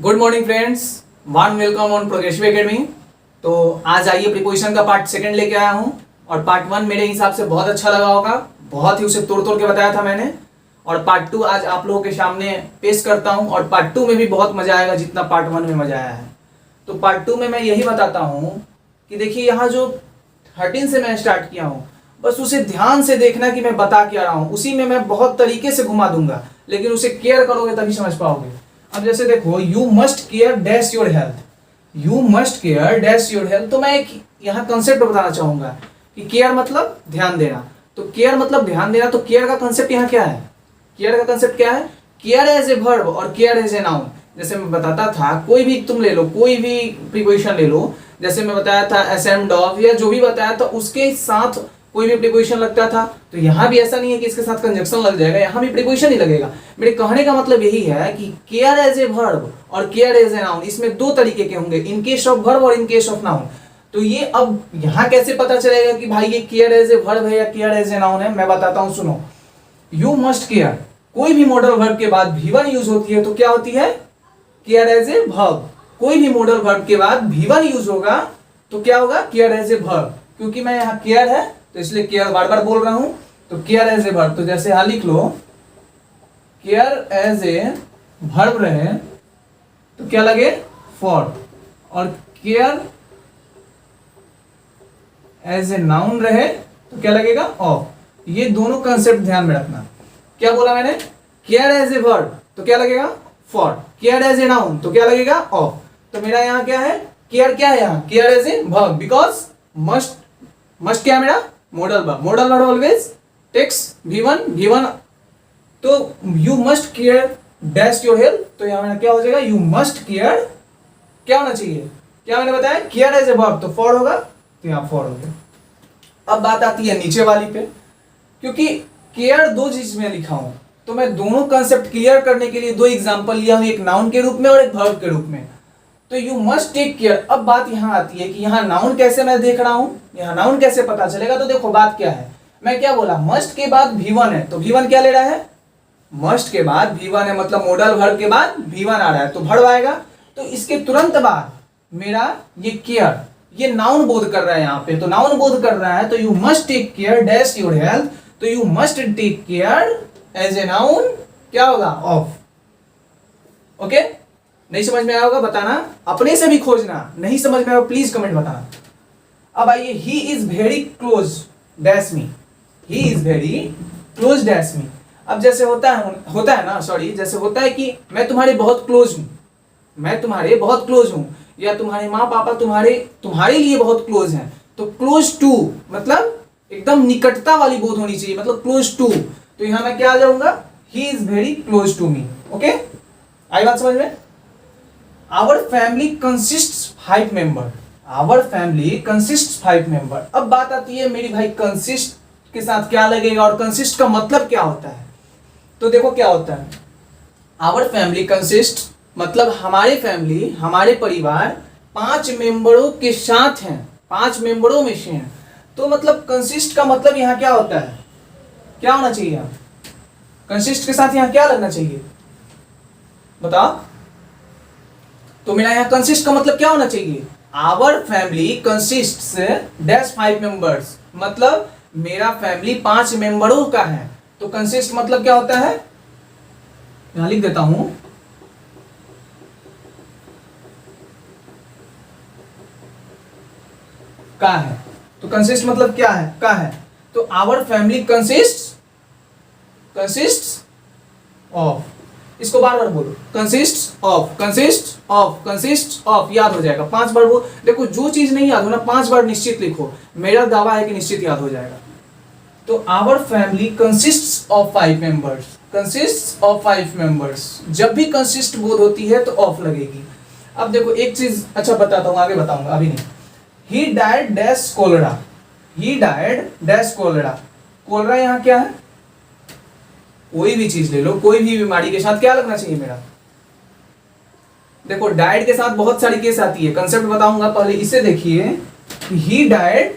Good morning friends, warm welcome on progressive academy. तो आज आइए प्रिपोजिशन का पार्ट सेकंड लेके आया हूँ। और पार्ट वन मेरे हिसाब से बहुत अच्छा लगा होगा, बहुत ही उसे तोड़ तोड़ के बताया था मैंने। और पार्ट टू आज आप लोगों के सामने पेश करता हूँ। और पार्ट टू में भी बहुत मजा आएगा जितना पार्ट वन में मजा आया है। तो पार्ट टू में मैं यही बताता हूँ कि देखिए यहाँ जो 13 से मैं स्टार्ट किया हूँ, बस उसे ध्यान से देखना कि मैं बता क्या रहा हूँ। उसी में मैं बहुत तरीके से घुमा दूंगा, लेकिन उसे केयर करोगे तभी समझ पाओगे। अब जैसे देखो, you must care dash your health, you must care dash your health. तो मैं एक यहाँ कंसेप्ट बताना चाहूंगा कि केयर मतलब ध्यान देना। तो केयर मतलब ध्यान देना, तो केयर का कंसेप्ट यहाँ क्या है? केयर का कंसेप्ट क्या है? केयर एज ए वर्ब और केयर एज ए नाउन। जैसे मैं बताता था, कोई भी तुम ले लो, कोई भी प्रीपोजिशन ले लो। जैसे मैं बताया था असेम्ब्ड ऑफ, या जो भी बताया था उसके साथ कोई भी प्रीपोजिशन लगता था। तो यहाँ भी ऐसा नहीं है कि इसके साथ कंजक्शन लग जाएगा, यहाँ भी प्रीपोजिशन ही लगेगा। मेरे कहने का मतलब यही है कि केयर एज ए वर्ब और केयर एज ए नाउन, इसमें दो तरीके के होंगे, इन केस ऑफ वर्ब और इन केस ऑफ नाउन। तो ये अब यहाँ कैसे पता चलेगा कि भाई ये केयर एज ए वर्ब है या केयर एज ए नाउन है? मैं बताता हूँ, सुनो। यू मस्ट केयर, कोई भी मॉडल वर्ब के बाद V1 यूज होती है तो क्या होती है? Care as a verb. कोई भी मॉडल वर्ब के बाद V1 यूज होगा तो क्या होगा? Care as a verb. क्योंकि मैं यहाँ केयर है तो इसलिए केयर बार बार बोल रहा हूं, तो केयर एज ए वर्ब। तो जैसे यहां लिख लो, केयर एज ए वर्ब रहे तो क्या लगे? फॉर। और केयर एज ए नाउन रहे तो क्या लगेगा? ऑफ। ये दोनों कंसेप्ट ध्यान में रखना। क्या बोला मैंने? केयर एज ए वर्ब तो क्या लगेगा? For. Care as a noun तो क्या लगेगा? ऑफ। तो मेरा यहाँ क्या है? केयर क्या है यहाँ? Care as a verb, because must, must क्या है मेरा? Modal verb. Modal verb always takes V1। तो you must care dash your health, तो यहाँ मेरा क्या हो जाएगा? यू मस्ट केयर, क्या होना चाहिए? क्या मैंने बताया? केयर एज ए वर्ब, तो फॉर होगा, तो यहाँ फॉर हो गया। अब बात आती है नीचे वाली पे, क्योंकि केयर दो चीज में लिखा हूं, तो मैं दोनों कंसेप्ट क्लियर करने के लिए दो एग्जांपल लिया हूं, एक नाउन के रूप में और एक वर्ब के रूप में। तो यू मस्ट टेक केयर। अब बात यहां आती है कि यहाँ नाउन कैसे मैं देख रहा हूं, यहाँ नाउन कैसे पता चलेगा? तो देखो बात क्या है, मैं क्या बोला? मस्ट के बाद V1 है, तो V1 क्या ले रहा है? मस्ट के बाद V1 है, मतलब मॉडल वर्ब के बाद V1 आ रहा है तो वर्ब आएगा। तो इसके तुरंत बाद मेरा ये केयर, ये नाउन बोध कर रहा है यहाँ पे, तो नाउन बोध कर रहा है, तो you must take care dash your health, तो you must take care as a noun क्या होगा? ऑफ। ओके? नहीं समझ में आया होगा बताना, अपने से भी खोजना। नहीं समझ में आया प्लीज कमेंट बताना। अब आइए, ही is very close dash me, he is very close dash मी। अब जैसे होता है ना, सॉरी, जैसे होता है कि मैं तुम्हारे बहुत क्लोज हूं, मैं तुम्हारे बहुत क्लोज हूं, या तुम्हारे माँ पापा तुम्हारे लिए बहुत क्लोज हैं। तो क्लोज टू मतलब एकदम निकटता वाली बोध होनी चाहिए, मतलब क्लोज टू। तो यहां मैं क्या आ जाऊंगा? He is very close to me. Okay, आई बात समझ में? Our family consists 5 member. Our family consists 5 member. अब बात आती है मेरी भाई, consist के साथ क्या लगेगा और consist का मतलब क्या होता है? तो देखो क्या होता है, Our family consists मतलब हमारे फैमिली, हमारे परिवार 5 मेंबरों के साथ हैं, 5 मेंबरों में से हैं। तो मतलब कंसिस्ट का मतलब यहाँ क्या होता है? क्या होना चाहिए यहाँ? कंसिस्ट के साथ यहाँ क्या लगना चाहिए बताओ? तो मेरा यहाँ कंसिस्ट का मतलब क्या होना चाहिए? Our family consists dash 5 members, मतलब मेरा फैमिली 5 मेंबरों का है। तो कंसिस्ट मतलब क्या होता है? यहां लिख देता हूं, का है। तो कंसिस्ट मतलब क्या है? का है। तो आवर फैमिली कंसिस्ट्स ऑफ, इसको बार बार बोलो, consists of, consists of, consists of, याद हो जाएगा। 5 बार बोलो। देखो जो चीज नहीं याद हो ना, 5 बार निश्चित लिखो, मेरा दावा है कि निश्चित याद हो जाएगा। तो our family consists of 5 members, consists of 5 members. जब भी कंसिस्ट बोध होती है तो ऑफ लगेगी। अब देखो एक चीज, अच्छा बताता हूं, आगे बताऊंगा, अभी नहीं। He died dash cholera, he died dash cholera. Cholera यहाँ क्या है? कोई भी चीज ले लो, कोई भी बीमारी के साथ क्या लगना चाहिए मेरा? देखो डाइड के साथ बहुत सारी केस आती है, कंसेप्ट बताऊंगा, पहले इसे देखिए। ही डाइड,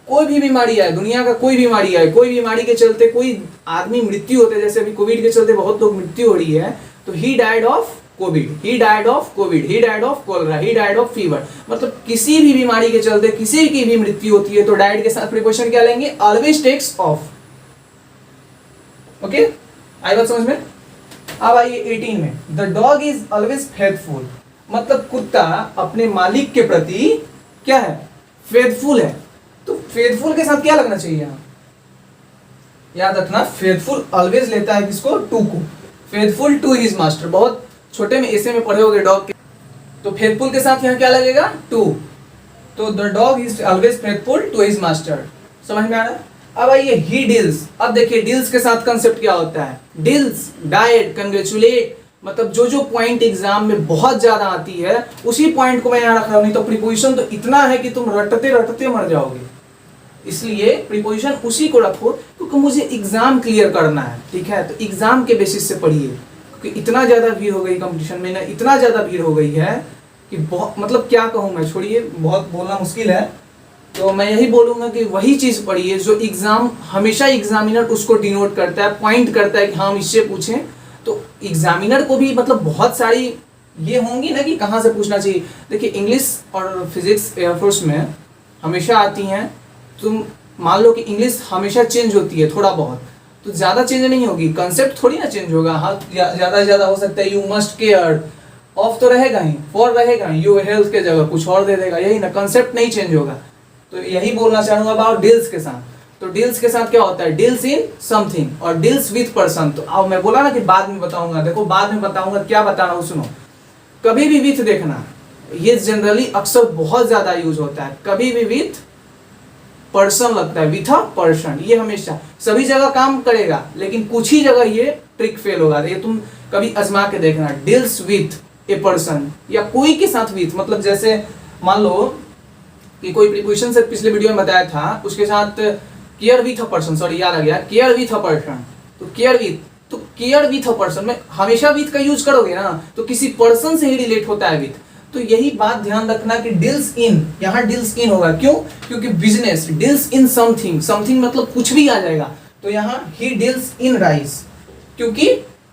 कोई भी बीमारी आए, दुनिया का कोई बीमारी आए, कोई बीमारी के चलते कोई आदमी मृत्यु होते, जैसे अभी कोविड के चलते बहुत लोग मृत्यु हो रही है, तो he died of Covid, he died of Covid, he died of cholera, he died of fever. मतलब किसी भी बीमारी के चलते किसी की भी मृत्यु होती है तो डाइड के साथ प्रीपोजिशन क्या लेंगे? Always takes of. ओके, आई बात समझ में? अब आइए 18 में, the dog is always faithful. मतलब कुत्ता अपने मालिक के प्रति क्या है? फेथफुल है। तो फेथफुल के साथ क्या लगना चाहिए यहाँ? याद रखना, फेथफुल ऑलवेज लेता है किसको? टू को। फेथफुल टू हिज मास्टर, बहुत छोटे में ऐसे में पढ़े होगे डॉग के, तो फेथफुल के साथ यहाँ क्या लगेगा? टू। तो the dog is always faithful to his master. समझ में आ रहा है? अब आइए ही डील्स। अब देखिए डील्स के साथ कंसेप्ट क्या होता है? डील्स, डाइट, कंग्रेचुलेट, मतलब जो जो पॉइंट एग्जाम में बहुत ज्यादा आती है उसी पॉइंट को मैं यहाँ रख रहा हूँ, नहीं तो प्रीपोजिशन तो इतना है कि तुम रटते रटते मर जाओगे। इसलिए प्रीपोजिशन उसी को रखो क्योंकि मुझे एग्जाम क्लियर करना है, ठीक है? तो एग्जाम के बेसिस से पढ़िए, क्योंकि इतना ज्यादा भीड़ हो गई कंपटीशन में ना, इतना ज्यादा भीड़ हो गई है कि बहुत, मतलब क्या कहूँ मैं, छोड़िए, बहुत बोलना मुश्किल है। तो मैं यही बोलूंगा कि वही चीज पढ़िए जो एग्जाम, हमेशा एग्जामिनर उसको डिनोट करता है, पॉइंट करता है कि हाँ हम इससे पूछें। तो एग्जामिनर को भी मतलब बहुत सारी ये होंगी ना कि कहाँ से पूछना चाहिए। देखिए इंग्लिश और फिजिक्स एयरफोर्स में हमेशा आती हैं। तुम मान लो कि इंग्लिश हमेशा चेंज होती है थोड़ा बहुत, तो ज़्यादा चेंज नहीं होगी, कंसेप्ट थोड़ी ना चेंज होगा। हाँ ज़्यादा से ज़्यादा हो सकता है यू मस्ट केयर, ऑफ तो रहेगा ही, फॉर रहेगा ही, यू हेल्थ के जगह कुछ और दे देगा, यही ना, कंसेप्ट नहीं चेंज होगा। तो यही बोलना चाहूँगा अबाउट डील्स के साथ। तो डील्स के साथ क्या होता है? डील्स इन समथिंग और डील्स विथ पर्सन। तो अब मैं बोला ना कि बाद में बताऊंगा, देखो बाद में बताऊंगा, क्या बता रहा हूँ सुनो। कभी भी विथ देखना, ये जनरली अक्सर बहुत ज्यादा यूज होता है। कभी भी विथ पर्सन लगता है, विथ अ पर्सन, ये हमेशा सभी जगह काम करेगा, लेकिन कुछ ही जगह ये ट्रिक फेल होगा। ये तुम कभी आजमा के देखना, डील्स विथ ए पर्सन या कोई के साथ विथ, मतलब जैसे मान लो कि कोई प्रीपोजिशन से पिछले वीडियो में बताया था, उसके साथ care with a person, sorry याद आ गया, केयर विथ अ पर्सन। तो केयर विथ, तो केयर विथ अ पर्सन में हमेशा विथ का यूज करोगे ना, तो किसी पर्सन से ही रिलेट होता है विथ। तो यही बात ध्यान रखना कि डील्स इन, यहाँ डील्स इन होगा, क्यों? क्योंकि business deals in something, something मतलब कुछ भी आ जाएगा। तो यहाँ ही डील्स इन राइस, क्योंकि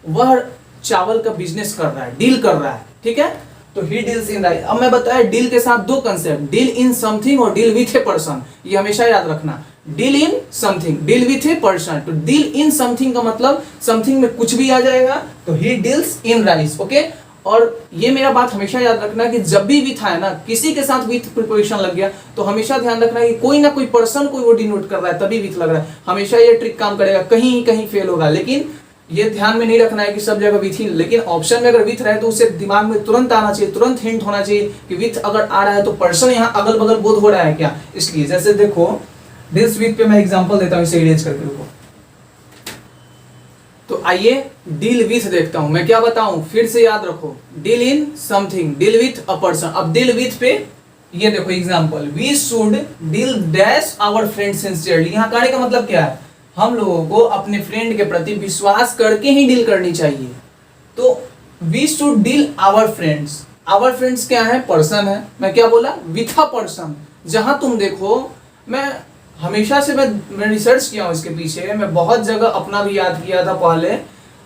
वह चावल का बिजनेस कर रहा है, डील कर रहा है, ठीक है? तो ही डील्स इन राइस। अब मैं बताया डील के साथ दो कंसेप्ट, डील इन समथिंग और डील विथ ए पर्सन, ये हमेशा याद रखना। Deal in something, deal with a person. तो डील इन समथिंग का मतलब समथिंग में कुछ भी आ जाएगा, तो he deals in rice, okay? और ये मेरा बात हमेशा याद रखना कि जब भी विथ आए ना, किसी के साथ विथ प्रीपोजिशन लग गया तो हमेशा ध्यान रखना कि कोई ना कोई पर्सन को वो डिनोट कर रहा है, तभी विथ लग रहा है। हमेशा ये ट्रिक काम करेगा, कहीं कहीं फेल होगा, लेकिन ये ध्यान में नहीं रखना है कि सब जगह विथ ही, लेकिन ऑप्शन में अगर विथ रहे तो उससे दिमाग में तुरंत आना चाहिए, तुरंत हिंट होना चाहिए कि विथ अगर आ रहा है तो पर्सन यहाँ अगल बगल बोध हो रहा है क्या। इसलिए जैसे देखो डील्स विथ पे मैं एग्जांपल देता हूँ, इसे इरेज करके रुको। तो आइए डील विथ देखता हूं, मैं क्या बताऊं, फिर से याद रखो, deal in something, deal with a person. अब डील विथ पे ये देखो example, we should deal dash our friend sincerely. यहाँ कहने का मतलब क्या है? हम लोगों को अपने फ्रेंड के प्रति विश्वास करके ही डील करनी चाहिए। तो we should deal our friends, our friends क्या है? पर्सन है। मैं क्या बोला? With a person. जहां तुम देखो, मैं हमेशा से मैं रिसर्च किया हूँ इसके पीछे, मैं बहुत जगह अपना भी याद किया था पहले,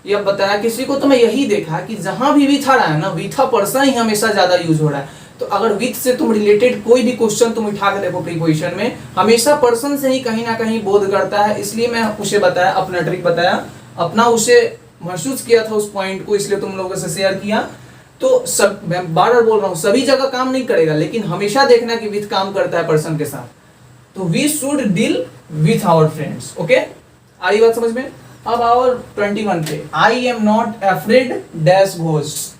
या बताया किसी को, तो मैं यही देखा कि जहां भी विथ आ रहा है ना, विथ अ पर्सन ही हमेशा ज्यादा यूज हो रहा है। तो अगर विथ से तुम रिलेटेड कोई भी क्वेश्चन तुम उठा के देखो प्रीपोजिशन में, हमेशा पर्सन से ही कहीं ना कहीं बोध करता है। इसलिए मैं उसे बताया, अपना ट्रिक बताया, अपना उसे महसूस किया था उस पॉइंट को, इसलिए तुम लोगों से शेयर किया। तो सब, मैं बार बार बोल रहा हूँ, सभी जगह काम नहीं करेगा, लेकिन हमेशा देखना कि विथ काम करता है पर्सन के साथ। तो we should deal with our friends, okay? आ रही बात समझ में? अब आवर 21 पे, I am not afraid dash ghost,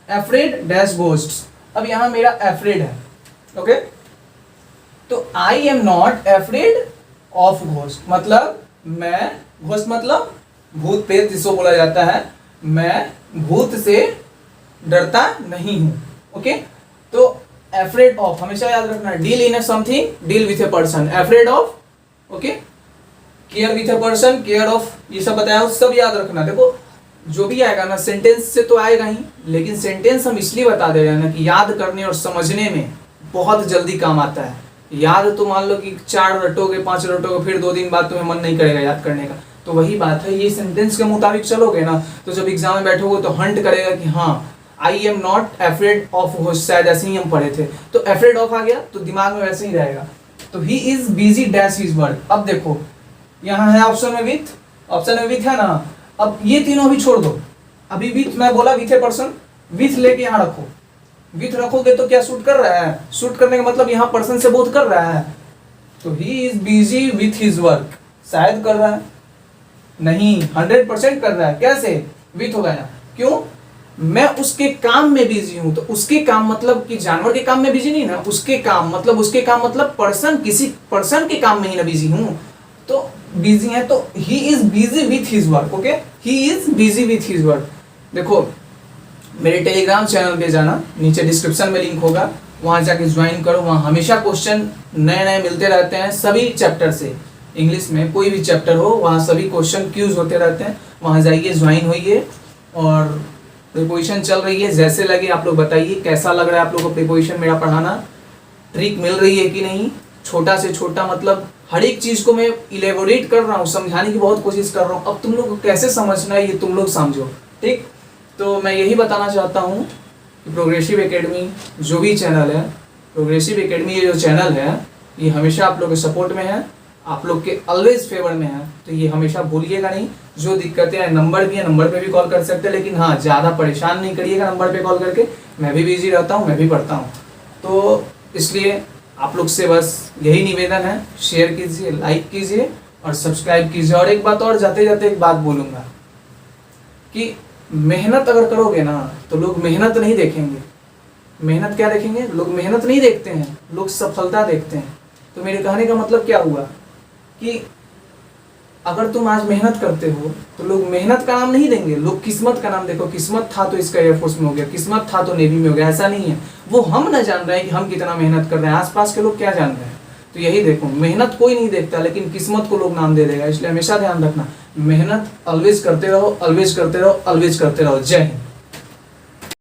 afraid dash ghost. अब यहां मेरा एफ्रेड है, ओके? तो I am not afraid of ghost, मतलब मैं, घोस्ट मतलब भूत प्रेत जिसको बोला जाता है, मैं भूत से डरता नहीं हूं, ओके? तो एफ्रेड ऑफ हमेशा याद रखना, deal in something, deal with a person, afraid of, okay? Care with a person, care of, ये सब बताया, सब याद रखना। देखो जो भी आएगा ना सेंटेंस से तो आएगा ही, लेकिन सेंटेंस हम इसलिए बता दे रहे हैं ना कि याद करने और समझने में बहुत जल्दी काम आता है। याद तो मान लो कि 4 रटोगे 5 रटोगे, फिर 2 दिन बाद तुम्हें मन नहीं करेगा याद करने का। तो वही बात है, ये सेंटेंस के मुताबिक चलोगे ना, तो जब एग्जाम में बैठोगे तो हंट करेगा कि हाँ आई am not afraid of ghost, शायद ऐसे ही हम पढ़े थे। तो एफ्रेड ऑफ आ गया तो दिमाग में वैसे ही रहेगा। तो he is busy dash his work. अब देखो यहाँ है ऑप्शन में विथ, ऑप्शन में विथ है ना। अब ये तीनों भी छोड़ दो, अभी विथ मैं बोला विथ ए पर्सन, विथ लेके यहाँ रखो। विथ रखोगे तो क्या शूट कर रहा है, शूट करने का मतलब यहाँ पर्सन से बोध कर रहा है। तो he is busy with his work, शायद कर रहा है, नहीं 100% कर रहा है। कैसे, विथ हो गया। क्यों, मैं उसके काम में बिजी हूं। तो उसके काम मतलब कि जानवर के काम में बिजी नहीं ना, उसके काम मतलब पर्सन, किसी पर्सन के काम में ही ना बिजी हूं। तो बिजी है तो he is busy with his work. Okay, he is busy with his work. देखो मेरे टेलीग्राम चैनल पे जाना, नीचे डिस्क्रिप्शन में लिंक होगा, वहां जाके ज्वाइन करो। वहां हमेशा क्वेश्चन नए नए मिलते रहते हैं सभी चैप्टर से। इंग्लिश में कोई भी चैप्टर हो, वहाँ सभी क्वेश्चन क्यूज होते रहते हैं। वहाँ जाइए, ज्वाइन होइए। और प्रिपोजिशन चल रही है, जैसे लगे आप लोग बताइए कैसा लग रहा है आप लोग को प्रिपोजिशन मेरा पढ़ाना, ट्रिक मिल रही है कि नहीं। छोटा से छोटा मतलब हर एक चीज़ को मैं इलेबोरेट कर रहा हूँ, समझाने की बहुत कोशिश कर रहा हूँ। अब तुम लोग को कैसे समझना है ये तुम लोग समझो, ठीक। तो मैं यही बताना चाहता हूँ कि प्रोग्रेसिव एकेडमी जो भी चैनल है, प्रोग्रेसिव एकेडमी ये जो चैनल है, ये हमेशा आप लोग के सपोर्ट में है, आप लोग के ऑलवेज फेवर में है। तो ये हमेशा भूलिएगा नहीं। जो दिक्कतें हैं, नंबर भी है, नंबर पे भी कॉल कर सकते हैं, लेकिन हाँ ज़्यादा परेशान नहीं करिएगा नंबर पे कॉल करके। मैं भी बिजी रहता हूँ, मैं भी पढ़ता हूँ, तो इसलिए आप लोग से बस यही निवेदन है, शेयर कीजिए, लाइक कीजिए और सब्सक्राइब कीजिए। और एक बात और, जाते जाते एक बात बोलूँगा कि मेहनत अगर करोगे ना तो लोग मेहनत नहीं देखेंगे। मेहनत क्या देखेंगे, लोग मेहनत नहीं देखते हैं, लोग सफलता देखते हैं। तो मेरे कहने का मतलब क्या हुआ कि अगर तुम आज मेहनत करते हो तो लोग मेहनत का नाम नहीं देंगे, लोग किस्मत का नाम। देखो किस्मत था तो इसका एयरफोर्स में हो गया, किस्मत था तो नेवी में हो गया, ऐसा नहीं है। वो हम ना जान रहे हैं कि हम कितना मेहनत कर रहे हैं, आसपास के लोग क्या जान रहे हैं। तो यही देखो, मेहनत कोई नहीं देखता, लेकिन किस्मत को लोग नाम दे देगा। इसलिए हमेशा ध्यान रखना, मेहनत ऑलवेज करते रहो, ऑलवेज करते रहो, ऑलवेज करते रहो। जय हिंद।